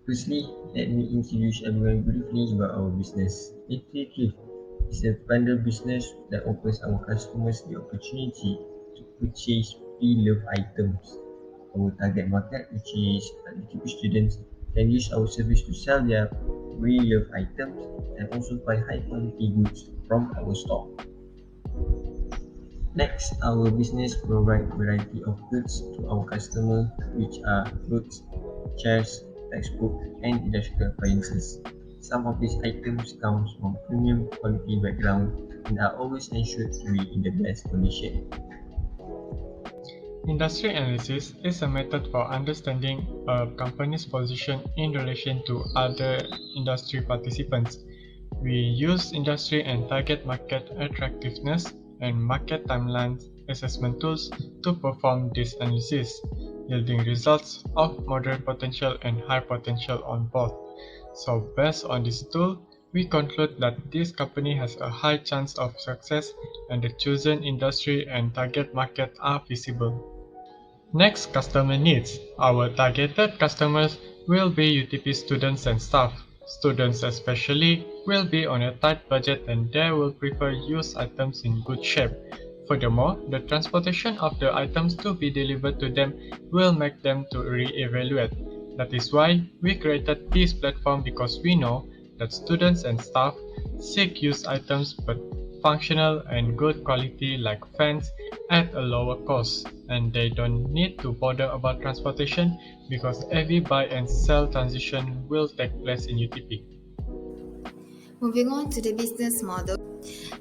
Firstly, let me introduce everyone briefly about our business. Nifty Thrift is a bundle business that offers our customers the opportunity to purchase pre-loved items. Our target market, which is GEB students, can use our service to sell their pre-loved items and also buy high-quality goods from our store. Next, our business provides variety of goods to our customer, which are clothes, chairs, textbooks, and industrial appliances. Some of these items come from premium quality background and are always ensured to be in the best condition. Industry analysis is a method for understanding a company's position in relation to other industry participants. We use industry and target market attractiveness and market timelines assessment tools to perform this analysis, yielding results of moderate potential and high potential on both. So based on this tool, we conclude that this company has a high chance of success and the chosen industry and target market are feasible. Next, customer needs. Our targeted customers will be UTP students and staff. Students especially will be on a tight budget and they will prefer used items in good shape. Furthermore, the transportation of the items to be delivered to them will make them to re-evaluate. That is why we created this platform because we know that students and staff seek used items but functional and good quality like fans at a lower cost, and they don't need to bother about transportation because every buy and sell transition will take place in UTP. Moving on to the business model.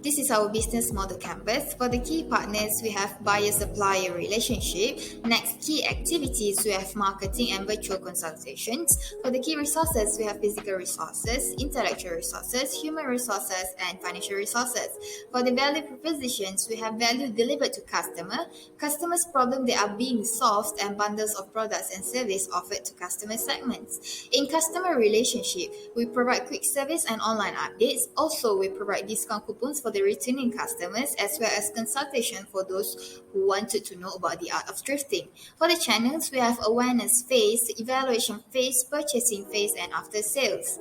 This is our business model canvas. For the key partners, we have buyer-supplier relationship. Next, key activities, we have marketing and virtual consultations. For the key resources, we have physical resources, intellectual resources, human resources, and financial resources. For the value propositions, we have value delivered to customers' problem that are being solved, and bundles of products and service offered to customer segments. In customer relationship, we provide quick service and online updates. Also, we provide discount coupons for the returning customers as well as consultation for those who wanted to know about the art of thrifting. For the channels, we have awareness phase, evaluation phase, purchasing phase, and after sales.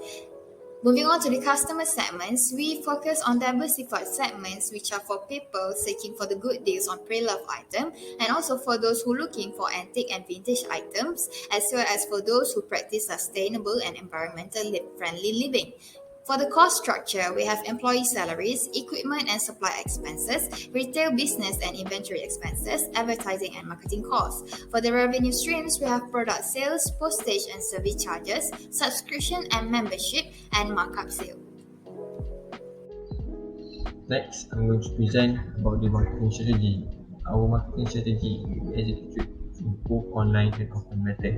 Moving on to the customer segments, we focus on diversified segments which are for people seeking for the good deals on pre-loved item and also for those who are looking for antique and vintage items as well as for those who practice sustainable and environmentally friendly living. For the cost structure, we have employee salaries, equipment and supply expenses, retail business and inventory expenses, advertising and marketing costs. For the revenue streams, we have product sales, postage and service charges, subscription and membership, and markup sale. Next, I'm going to present about the marketing strategy. Our marketing strategy will be executed through both online and offline method.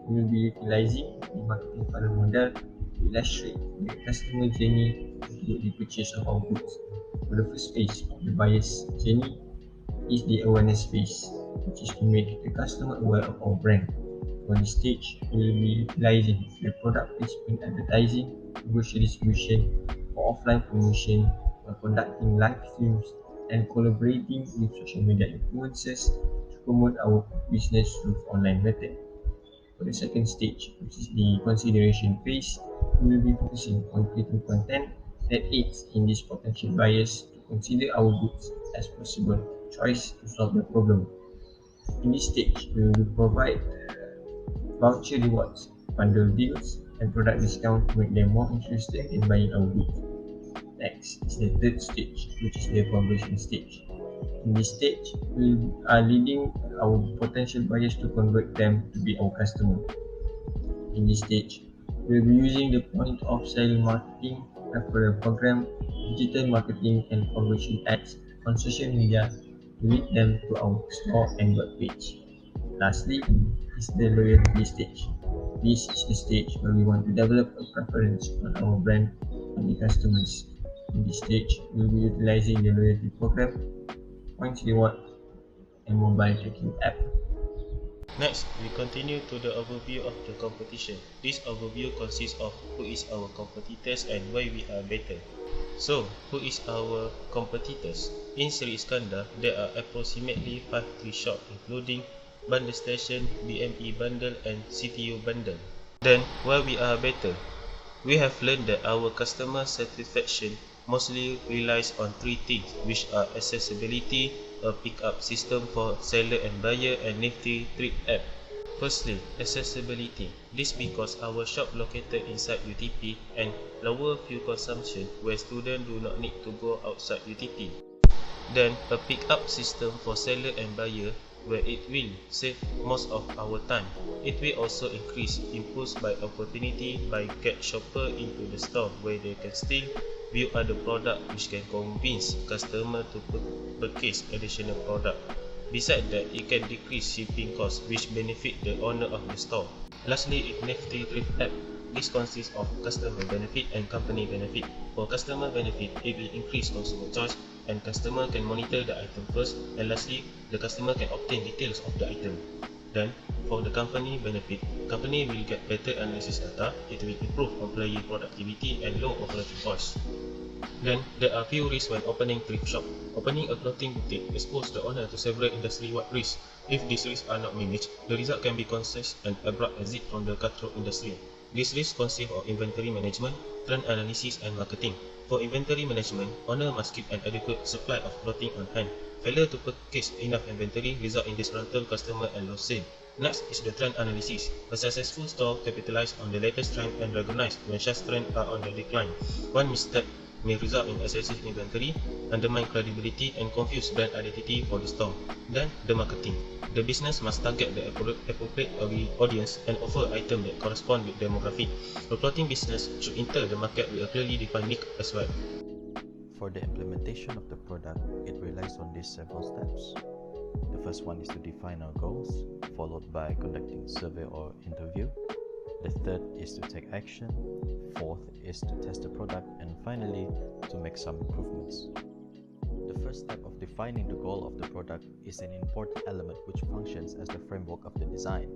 We will be utilizing the marketing funnel model to illustrate the customer journey to the purchase of our goods. For the first phase of the buyer's journey is the awareness phase, which is to make the customer aware of our brand. On this stage, we will be utilizing the product placement advertising, brochure distribution, for offline promotion, by conducting live streams and collaborating with social media influencers to promote our business through online method. For the second stage, which is the consideration phase, we will be focusing on creating content that aids in these potential buyers to consider our goods as possible choice to solve their problem. In this stage, we will provide voucher rewards, bundle deals, and product discount to make them more interested in buying our goods. Next is the third stage, which is the conversion stage. In this stage, we are leading our potential buyers to convert them to be our customer. In this stage, we will be using the point of sale marketing, referral program, digital marketing, and conversion ads on social media to lead them to our store and web page. Lastly is the loyalty stage. This is the stage where we want to develop a preference on our brand and the customers. In this stage, we will be utilizing the loyalty program, points reward, and mobile tracking app. Next, we continue to the overview of the competition. This overview consists of who is our competitors and why we are better. So, who is our competitors? In Sri Iskandar, there are approximately 5 thrift shops including Bundle Station, BME Bundle and CTU Bundle. Then, why we are better? We have learned that our customer satisfaction mostly relies on three things, which are accessibility, a pickup system for seller and buyer, and Nifty Thrift app. Firstly, accessibility. This because our shop located inside UTP and lower fuel consumption where students do not need to go outside UTP. Then a pickup system for seller and buyer where it will save most of our time. It will also increase impulse buy opportunity by get shopper into the store where they can still view other product which can convince customer to purchase additional product. Besides that, it can decrease shipping costs which benefit the owner of the store. Lastly, in Nifty Thrift app, this consists of customer benefit and company benefit. For customer benefit, it will increase consumer choice and customer can monitor the item first, and lastly, the customer can obtain details of the item. Then, for the company benefit, company will get better analysis data, it will improve employee productivity and low operating costs. Then, there are few risks when opening thrift shop. Opening a clothing boutique exposes the owner to several industry-wide risks. If these risks are not managed, the result can be conscious and abrupt exit from the cutthroat industry. These risks consist of inventory management, trend analysis, and marketing. For inventory management, owner must keep an adequate supply of clothing on hand. Failure to purchase enough inventory result in disgruntled customer and lost sale. Next is the trend analysis. A successful store capitalizes on the latest trend and recognizes when such trends are on the decline. One misstep may result in excessive inventory, undermine credibility, and confuse brand identity for the store. Then, the marketing. The business must target the appropriate audience and offer items that correspond with demographic. A clothing business should enter the market with a clearly defined niche as well. For the implementation of the product, it relies on these several steps. The first one is to define our goals, followed by conducting survey or interview. The third is to take action. Fourth is to test the product, and finally, to make some improvements. The first step of defining the goal of the product is an important element which functions as the framework of the design.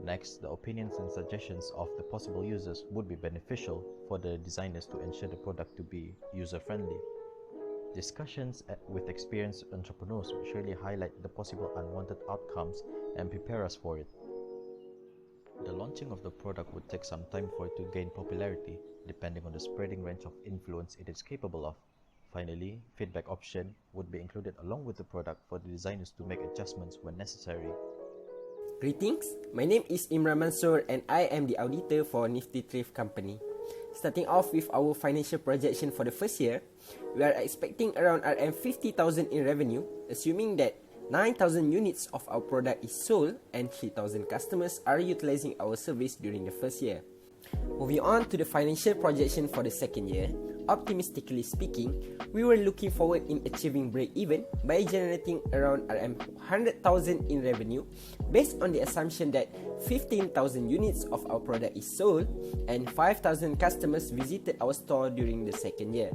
Next, the opinions and suggestions of the possible users would be beneficial for the designers to ensure the product to be user-friendly. Discussions with experienced entrepreneurs will surely highlight the possible unwanted outcomes and prepare us for it. The launching of the product would take some time for it to gain popularity, depending on the spreading range of influence it is capable of. Finally, feedback option would be included along with the product for the designers to make adjustments when necessary. Greetings, my name is Imran Mansor and I am the auditor for Nifty Thrift Company. Starting off with our financial projection for the first year, we are expecting around RM50,000 in revenue, assuming that 9,000 units of our product is sold and 3,000 customers are utilizing our service during the first year. Moving on to the financial projection for the second year, optimistically speaking, we were looking forward in achieving break-even by generating around RM100,000 in revenue based on the assumption that 15,000 units of our product is sold and 5,000 customers visited our store during the second year.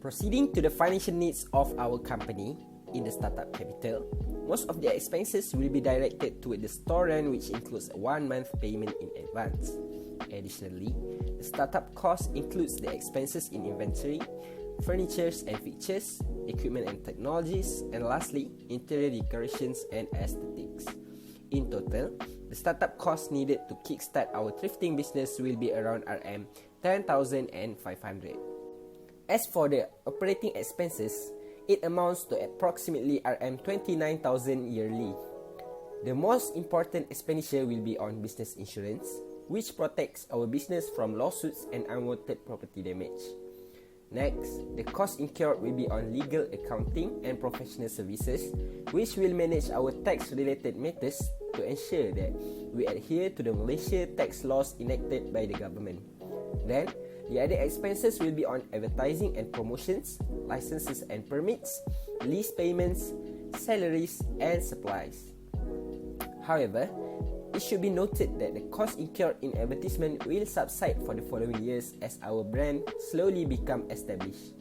Proceeding to the financial needs of our company, in the startup capital, most of the expenses will be directed toward the store rent, which includes a 1-month payment in advance. Additionally, the startup cost includes the expenses in inventory, furniture and fixtures, equipment and technologies, and lastly, interior decorations and aesthetics. In total, the startup cost needed to kickstart our thrifting business will be around RM10,500. As for the operating expenses, it amounts to approximately RM29,000 yearly. The most important expenditure will be on business insurance, which protects our business from lawsuits and unwanted property damage. Next, the cost incurred will be on legal, accounting, and professional services, which will manage our tax-related matters to ensure that we adhere to the Malaysia tax laws enacted by the government. Then, the other expenses will be on advertising and promotions, licenses and permits, lease payments, salaries, and supplies. However, it should be noted that the cost incurred in advertisement will subside for the following years as our brand slowly becomes established.